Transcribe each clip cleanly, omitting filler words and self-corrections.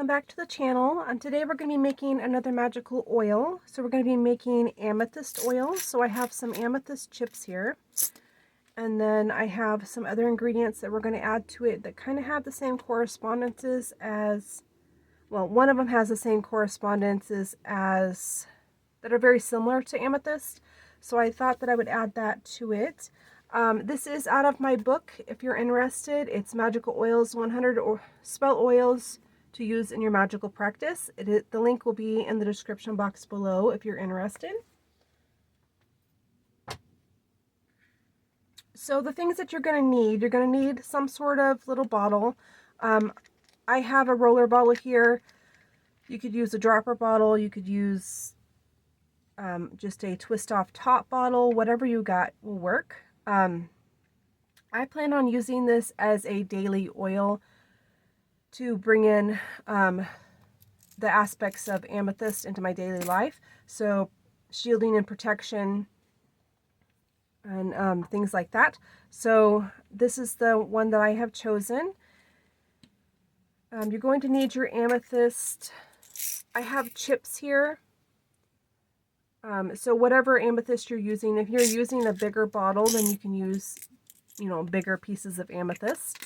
back to the channel. And today we're going to be making another magical oil. So we're going to be making amethyst oil. So I have some amethyst chips here. And then I have some other ingredients that we're going to add to it that kind of have the same correspondences as, well, one of them has the same correspondences as, that are very similar to amethyst. So I thought that I would add that to it. This is out of my book, if you're interested. It's Magical Oils, 100 Spell Oils to use in your magical practice. The link will be in the description box below if you're interested. So the things that you're going to need some sort of little bottle. I have a roller bottle here. You could use a dropper bottle. You could use just a twist off top bottle. Whatever you got will work. I plan on using this as a daily oil to bring in the aspects of amethyst into my daily life. So shielding and protection and things like that. So this is the one that I have chosen. You're going to need your amethyst. I have chips here. So whatever amethyst you're using, if you're using a bigger bottle, then you can use, bigger pieces of amethyst.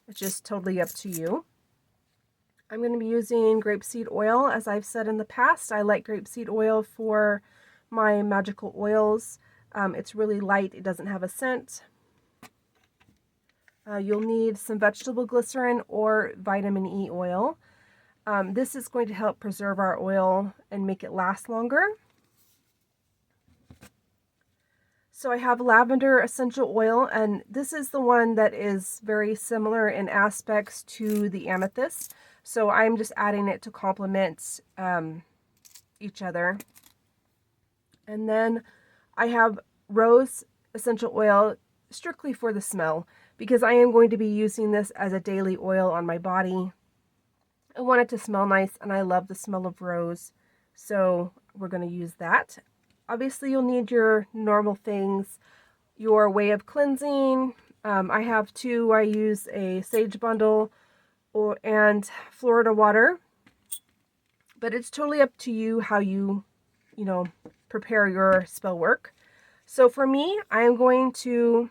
It's just totally up to you. I'm going to be using grapeseed oil. As I've said in the past, I like grapeseed oil for my magical oils. It's really light. It doesn't have a scent. You'll need some vegetable glycerin or vitamin E oil. This is going to help preserve our oil and make it last longer. So I have lavender essential oil, and this is the one that is very similar in aspects to the amethyst. So I'm just adding it to complement each other. And then I have rose essential oil strictly for the smell, because I am going to be using this as a daily oil on my body. I want it to smell nice, and I love the smell of rose. So we're going to use that. Obviously, you'll need your normal things, your way of cleansing. I have two. I use a sage bundle and Florida water. But it's totally up to you how you, prepare your spell work. So for me, I'm going to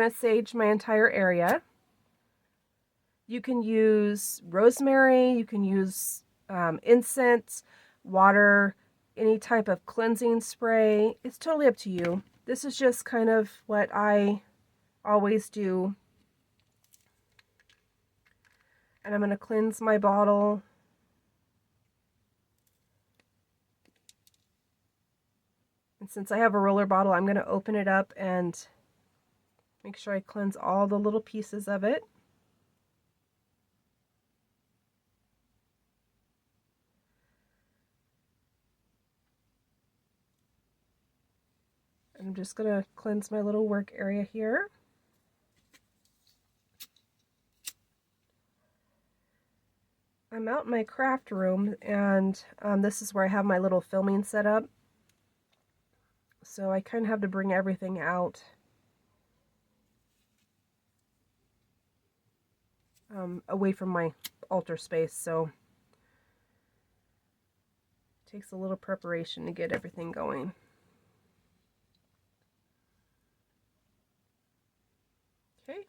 sage my entire area. You can use rosemary. You can use incense, water, any type of cleansing spray. It's totally up to you. This is just kind of what I always do. And I'm going to cleanse my bottle. And since I have a roller bottle, I'm going to open it up and make sure I cleanse all the little pieces of it. I'm just going to cleanse my little work area here. I'm out in my craft room, and this is where I have my little filming set up. So I kind of have to bring everything out. Away from my altar space, so it takes a little preparation to get everything going. Okay.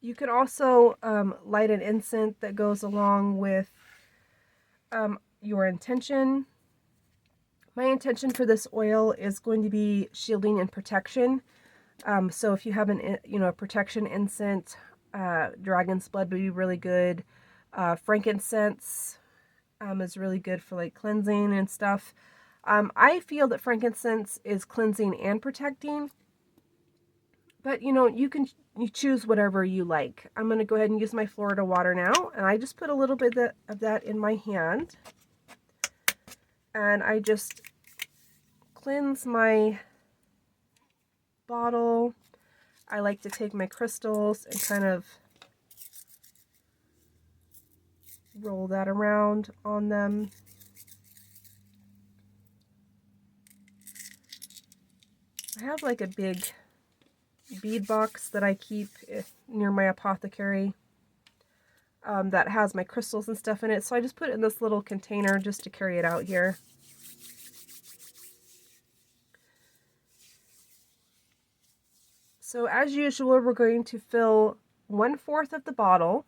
You could also light an incense that goes along with your intention. My intention for this oil is going to be shielding and protection. So if you have a protection incense, dragon's blood would be really good. Frankincense is really good for like cleansing and stuff. I feel that frankincense is cleansing and protecting, but you choose whatever you like. I'm going to go ahead and use my Florida water now, and I just put a little bit of that in my hand, and I just cleanse my bottle. I like to take my crystals and kind of roll that around on them. I have like a big bead box that I keep near my apothecary that has my crystals and stuff in it. So I just put it in this little container just to carry it out here. So as usual, we're going to fill 1/4 of the bottle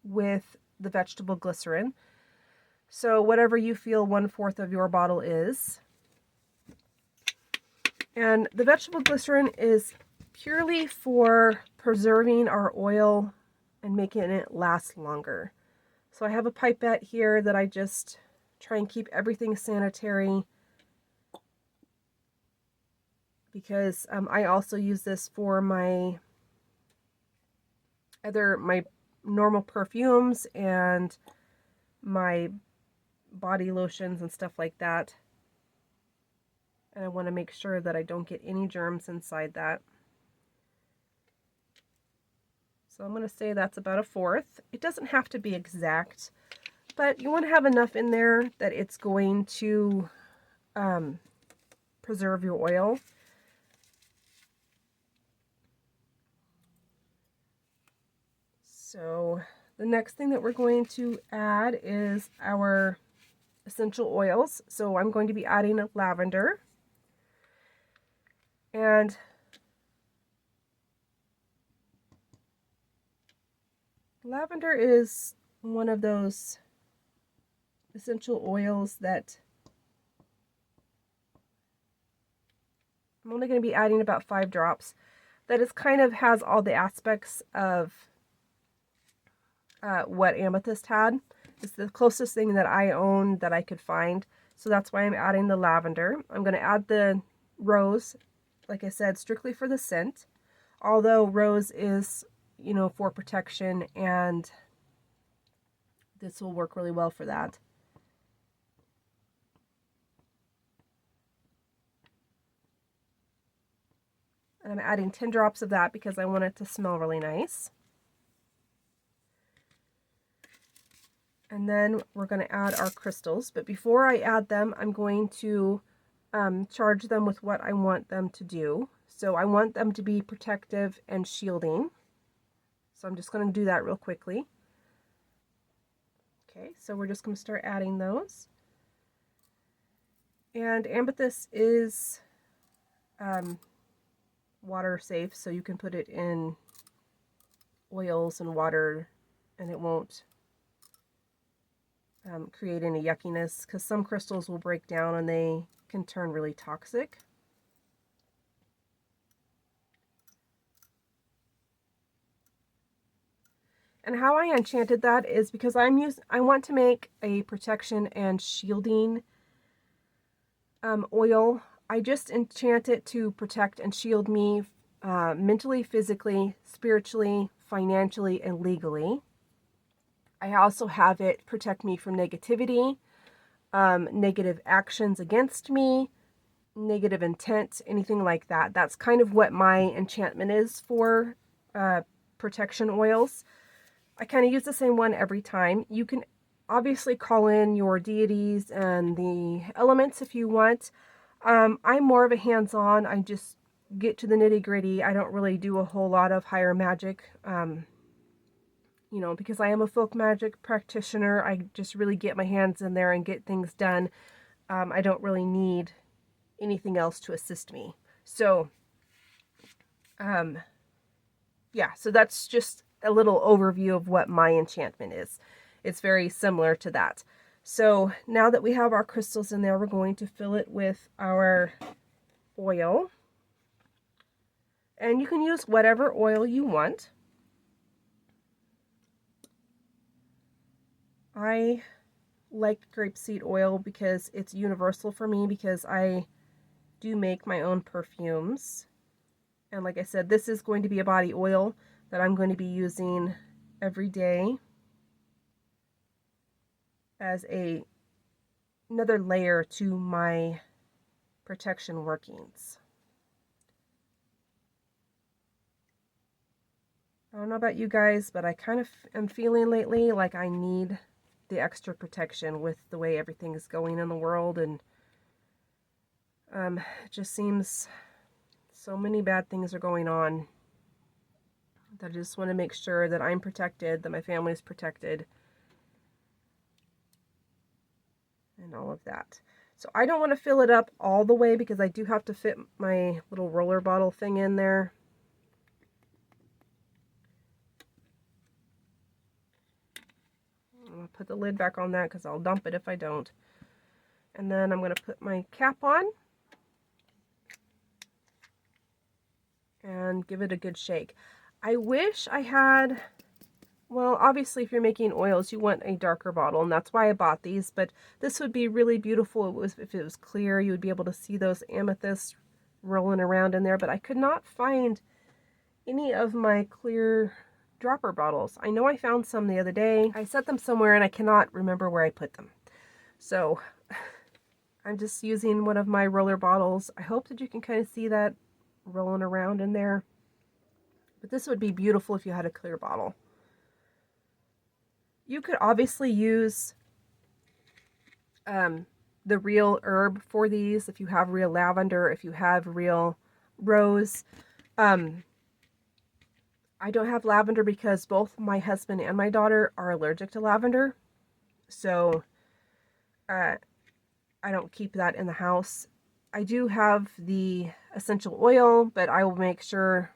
with the vegetable glycerin. So whatever you feel 1/4 of your bottle is. And the vegetable glycerin is purely for preserving our oil and making it last longer. So I have a pipette here that I just try and keep everything sanitary, because I also use this for my normal perfumes and my body lotions and stuff like that. And I want to make sure that I don't get any germs inside that. So I'm going to say that's about 1/4. It doesn't have to be exact, but you want to have enough in there that it's going to preserve your oil. So the next thing that we're going to add is our essential oils. So I'm going to be adding lavender. And lavender is one of those essential oils that I'm only going to be adding about 5 drops. That is kind of has all the aspects of what amethyst had. It's the closest thing that I own that I could find. So that's why I'm adding the lavender. I'm going to add the rose, like I said, strictly for the scent. Although rose is, you know, for protection, and this will work really well for that. And I'm adding 10 drops of that because I want it to smell really nice. And then we're going to add our crystals. But before I add them, I'm going to charge them with what I want them to do. So I want them to be protective and shielding. So I'm just going to do that real quickly. Okay, so we're just going to start adding those. And amethyst is water safe, so you can put it in oils and water and it won't create any yuckiness, because some crystals will break down and they can turn really toxic. And how I enchanted that is because I want to make a protection and shielding oil. I just enchant it to protect and shield me mentally, physically, spiritually, financially, and legally. I also have it protect me from negativity, negative actions against me, negative intent, anything like that. That's kind of what my enchantment is for protection oils. I kind of use the same one every time. You can obviously call in your deities and the elements if you want. I'm more of a hands-on. I just get to the nitty-gritty. I don't really do a whole lot of higher magic. You know, because I am a folk magic practitioner, I just really get my hands in there and get things done. I don't really need anything else to assist me. So, yeah, so that's just a little overview of what my enchantment is. It's very similar to that. So now that we have our crystals in there, we're going to fill it with our oil. And you can use whatever oil you want. I like grapeseed oil because it's universal for me, because I do make my own perfumes. And like I said, this is going to be a body oil that I'm going to be using every day as another layer to my protection workings. I don't know about you guys, but I kind of am feeling lately like I need the extra protection with the way everything is going in the world, and it just seems So many bad things are going on that I just want to make sure that I'm protected, that my family is protected, and all of that. So I don't want to fill it up all the way because I do have to fit my little roller bottle thing in there. I'm going to put the lid back on that because I'll dump it if I don't. And then I'm going to put my cap on and give it a good shake. I wish I had, well, obviously if you're making oils, you want a darker bottle, and that's why I bought these, but this would be really beautiful if it was clear. You would be able to see those amethysts rolling around in there, but I could not find any of my clear dropper bottles. I know I found some the other day. I set them somewhere and I cannot remember where I put them. So I'm just using one of my roller bottles. I hope that you can kind of see that rolling around in there. But this would be beautiful if you had a clear bottle. You could obviously use the real herb for these. If you have real lavender, if you have real rose. I don't have lavender because both my husband and my daughter are allergic to lavender. So I don't keep that in the house. I do have the essential oil, but I will make sure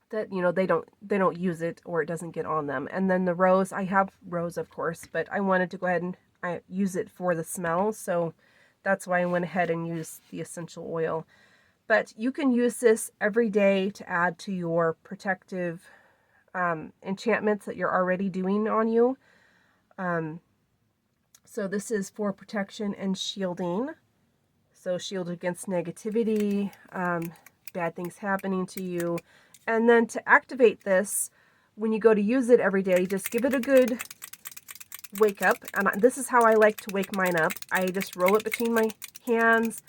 that, you know, they don't use it or it doesn't get on them. And then the rose, I have rose, of course, but I wanted to go ahead and use it for the smell. So that's why I went ahead and used the essential oil. But you can use this every day to add to your protective enchantments that you're already doing on you. So this is for protection and shielding. So shield against negativity, bad things happening to you. And then to activate this, when you go to use it every day, just give it a good wake up. And this is how I like to wake mine up. I just roll it between my hands.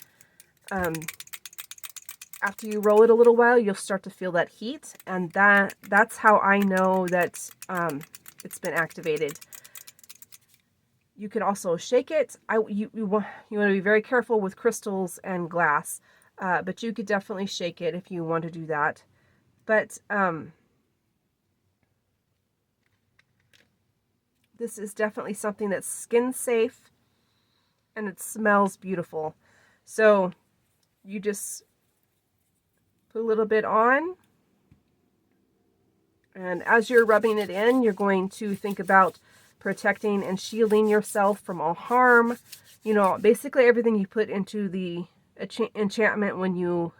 After you roll it a little while, you'll start to feel that heat, and that's how I know that it's been activated. You can also shake it. You want to be very careful with crystals and glass, but you could definitely shake it if you want to do that. But this is definitely something that's skin safe, and it smells beautiful. So you just put a little bit on, and as you're rubbing it in, you're going to think about protecting and shielding yourself from all harm. You know, basically everything you put into the enchantment when you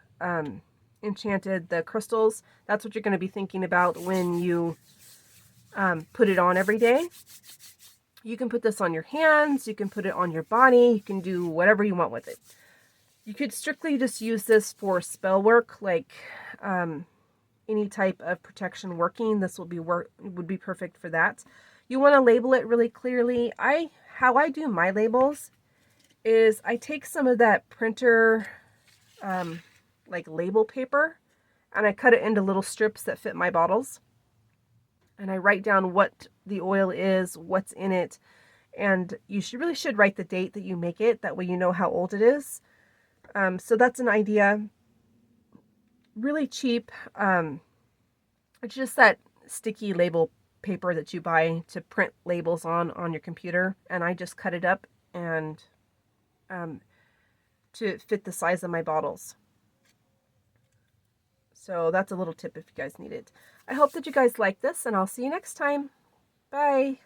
enchanted the crystals, that's what you're going to be thinking about when you put it on every day. You can put this on your hands, you can put it on your body, you can do whatever you want with it. You could strictly just use this for spell work, like any type of protection working. This would be perfect for that. You want to label it really clearly. How I do my labels is I take some of that printer like label paper, and I cut it into little strips that fit my bottles. And I write down what the oil is, what's in it, and you really should write the date that you make it. That way you know how old it is. So that's an idea. Really cheap. It's just that sticky label paper that you buy to print labels on your computer, and I just cut it up and to fit the size of my bottles. So that's a little tip if you guys need it. I hope that you guys like this, and I'll see you next time. Bye.